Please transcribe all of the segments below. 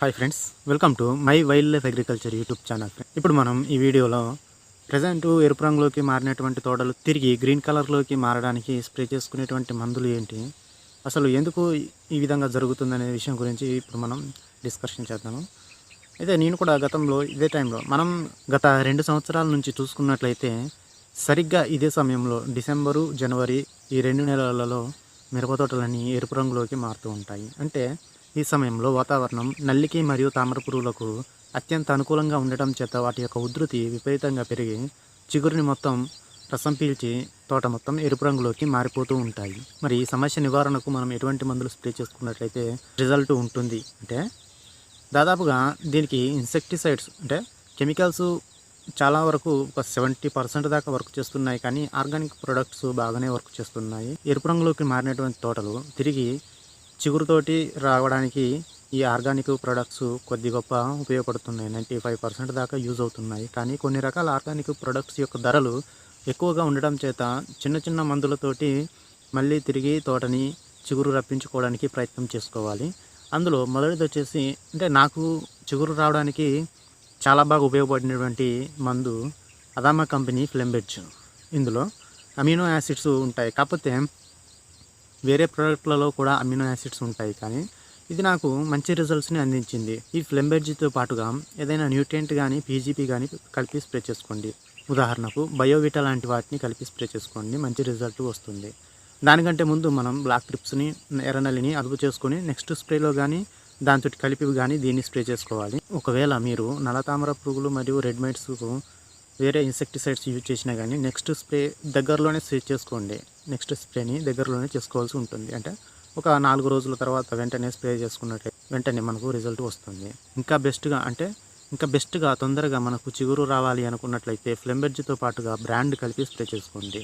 Hi friends, welcome to my wild life agriculture YouTube channel. ఇప్పుడు మనం ఈ వీడియోలో ప్రజెంట్ ఎరుపు రంగులోకి మారినటువంటి తోటలు తిరిగి గ్రీన్ కలర్లోకి మారడానికి స్ప్రే చేసుకునేటువంటి మందులు ఏంటి, అసలు ఎందుకు ఈ విధంగా జరుగుతుందనే విషయం గురించి ఇప్పుడు మనం డిస్కషన్ చేద్దాము. అయితే నేను కూడా గతంలో ఇదే టైంలో మనం గత 2 సంవత్సరాల నుంచి చూసుకున్నట్లయితే సరిగ్గా ఇదే సమయంలో డిసెంబరు, జనవరి ఈ 2 నెలలలో మిరప తోటలన్నీ ఎరుపు రంగులోకి మారుతూ ఉంటాయి. అంటే ఈ సమయంలో వాతావరణం నల్లికి మరియు తామర పురుగులకు అత్యంత అనుకూలంగా ఉండటం చేత వాటి యొక్క ఉధృతి విపరీతంగా పెరిగి చిగురుని మొత్తం రసం పీల్చి తోట మొత్తం ఎరుపు రంగులోకి మారిపోతూ ఉంటాయి. మరి ఈ సమస్య నివారణకు మనం ఎటువంటి మందులు స్ప్రే చేసుకున్నట్లయితే రిజల్ట్ ఉంటుంది అంటే దాదాపుగా దీనికి ఇన్సెక్టిసైడ్స్ అంటే కెమికల్స్ చాలా వరకు ఒక 70% దాకా వర్క్ చేస్తున్నాయి, కానీ ఆర్గానిక్ ప్రొడక్ట్స్ బాగానే వర్క్ చేస్తున్నాయి. ఎరుపు రంగులోకి మారినటువంటి తోటలు తిరిగి చిగురుతోటి రావడానికి ఈ ఆర్గానిక్ ప్రొడక్ట్స్ కొద్ది గొప్ప ఉపయోగపడుతున్నాయి. 95% దాకా యూజ్ అవుతున్నాయి. కానీ కొన్ని రకాల ఆర్గానిక్ ప్రొడక్ట్స్ యొక్క ధరలు ఎక్కువగా ఉండడం చేత చిన్న చిన్న మందులతోటి మళ్ళీ తిరిగి తోటని చిగురు రప్పించుకోవడానికి ప్రయత్నం చేసుకోవాలి. అందులో మొదటిది వచ్చేసి అంటే నాకు చిగురు రావడానికి చాలా బాగా ఉపయోగపడినటువంటి మందు అదామా కంపెనీ ఫ్లెంబెడ్జ్. ఇందులో అమినో యాసిడ్స్ ఉంటాయి, కాకపోతే వేరే ప్రోడక్ట్లలో కూడా అమినో యాసిడ్స్ ఉంటాయి, కానీ ఇది నాకు మంచి రిజల్ట్స్ని అందించింది. ఈ ఫ్లెంబెడ్జ్తో పాటుగా ఏదైనా న్యూట్రియంట్ కానీ పీజీపీ కానీ కలిపి స్ప్రే చేసుకోండి. ఉదాహరణకు బయోవిటా లాంటి వాటిని కలిపి స్ప్రే చేసుకోండి, మంచి రిజల్ట్ వస్తుంది. దానికంటే ముందు మనం బ్లాక్ ట్రిప్స్ని, ఎర్రనల్లిని అదుపు చేసుకొని నెక్స్ట్ స్ప్రేలో కానీ దాంతో కలిపి కానీ దీన్ని స్ప్రే చేసుకోవాలి. ఒకవేళ మీరు నల్లతామర పురుగులు మరియు రెడ్ మైట్స్కు వేరే ఇన్సెక్టిసైడ్స్ యూజ్ చేసినా కానీ నెక్స్ట్ స్ప్రే దగ్గరలోనే స్ప్రే చేసుకోండి. నెక్స్ట్ స్ప్రేని దగ్గరలోనే చేసుకోవాల్సి ఉంటుంది. అంటే ఒక 4 రోజుల తర్వాత వెంటనే స్ప్రే చేసుకున్నట్లయితే వెంటనే మనకు రిజల్ట్ వస్తుంది. ఇంకా బెస్ట్గా తొందరగా మనకు చిగురు రావాలి అనుకున్నట్లయితే ఫ్లెంబెడ్జ్తో పాటుగా బ్రాండ్ కలిపి స్ప్రే చేసుకోండి.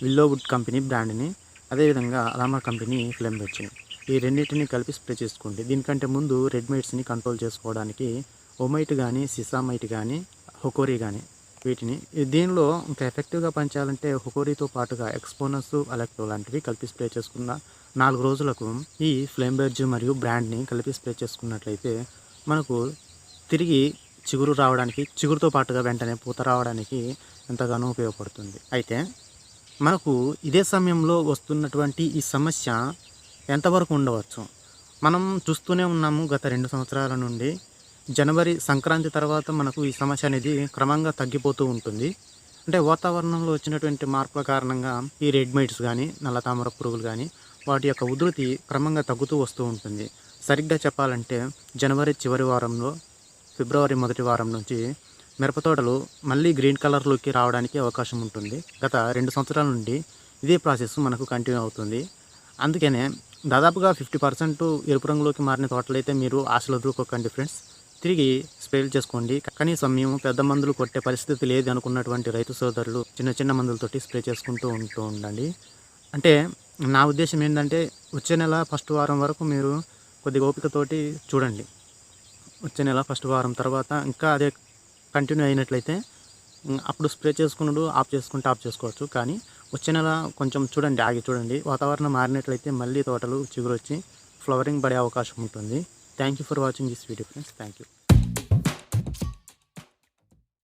విల్లోవుడ్ కంపెనీ బ్రాండ్ని, అదేవిధంగా అదామా కంపెనీ ఫ్లెంబెడ్జ్, ఈ రెండింటిని కలిపి స్ప్రే చేసుకోండి. దీనికంటే ముందు రెడ్ మైట్స్ని కంట్రోల్ చేసుకోవడానికి ఓమైట్ కానీ, సిసామైట్ కానీ, హొకోరీ కానీ వీటిని దీనిలో ఇంకా ఎఫెక్టివ్గా పనిచేయాలంటే హొకోరీతో పాటుగా ఎక్స్పోనస్, అలెక్టో లాంటివి కలిపి స్ప్రే చేసుకున్న 4 రోజులకు ఈ ఫ్లెంబెడ్జ్ మరియు బ్రాండ్ని కలిపి స్ప్రే చేసుకున్నట్లయితే మనకు తిరిగి చిగురు రావడానికి, చిగురుతో పాటుగా వెంటనే పూత రావడానికి ఎంతగానో ఉపయోగపడుతుంది. అయితే మనకు ఇదే సమయంలో వస్తున్నటువంటి ఈ సమస్య ఎంతవరకు ఉండవచ్చు మనం చూస్తూనే ఉన్నాము. గత 2 సంవత్సరాల నుండి జనవరి సంక్రాంతి తర్వాత మనకు ఈ సమస్య అనేది క్రమంగా తగ్గిపోతూ ఉంటుంది. అంటే వాతావరణంలో వచ్చినటువంటి మార్పుల కారణంగా ఈ రెడ్ మైట్స్ కానీ, నల్ల తామర పురుగులు కానీ వాటి యొక్క ఉధృతి క్రమంగా తగ్గుతూ వస్తూ ఉంటుంది. సరిగ్గా చెప్పాలంటే జనవరి చివరి వారంలో, ఫిబ్రవరి మొదటి వారం నుంచి మిరపతోటలు మళ్ళీ గ్రీన్ కలర్లోకి రావడానికి అవకాశం ఉంటుంది. గత 2 సంవత్సరాల నుండి ఇదే ప్రాసెస్ మనకు కంటిన్యూ అవుతుంది. అందుకనే దాదాపుగా 50% ఎరుపు రంగులోకి మారిన తోటలైతే మీరు ఆశలు వదులుకోకండి ఫ్రెండ్స్, తిరిగి స్ప్రేలు చేసుకోండి. కనీసం మేము పెద్ద మందులు కొట్టే పరిస్థితి లేదు అనుకున్నటువంటి రైతు సోదరులు చిన్న చిన్న మందులతోటి స్ప్రే చేసుకుంటూ ఉండండి. అంటే నా ఉద్దేశం ఏంటంటే వచ్చే నెల ఫస్ట్ వారం వరకు మీరు కొద్దిగా ఓపికతోటి చూడండి. వచ్చే నెల ఫస్ట్ వారం తర్వాత ఇంకా అదే కంటిన్యూ అయినట్లయితే అప్పుడు స్ప్రే చేసుకున్నాడు ఆఫ్ చేసుకోవచ్చు. కానీ వచ్చే నెల కొంచెం చూడండి, ఆగి చూడండి. వాతావరణం మారినట్లయితే మళ్ళీ తోటలు చిగురు వచ్చి ఫ్లవరింగ్ పడే అవకాశం ఉంటుంది. Thank you for watching this video friends. Thank you.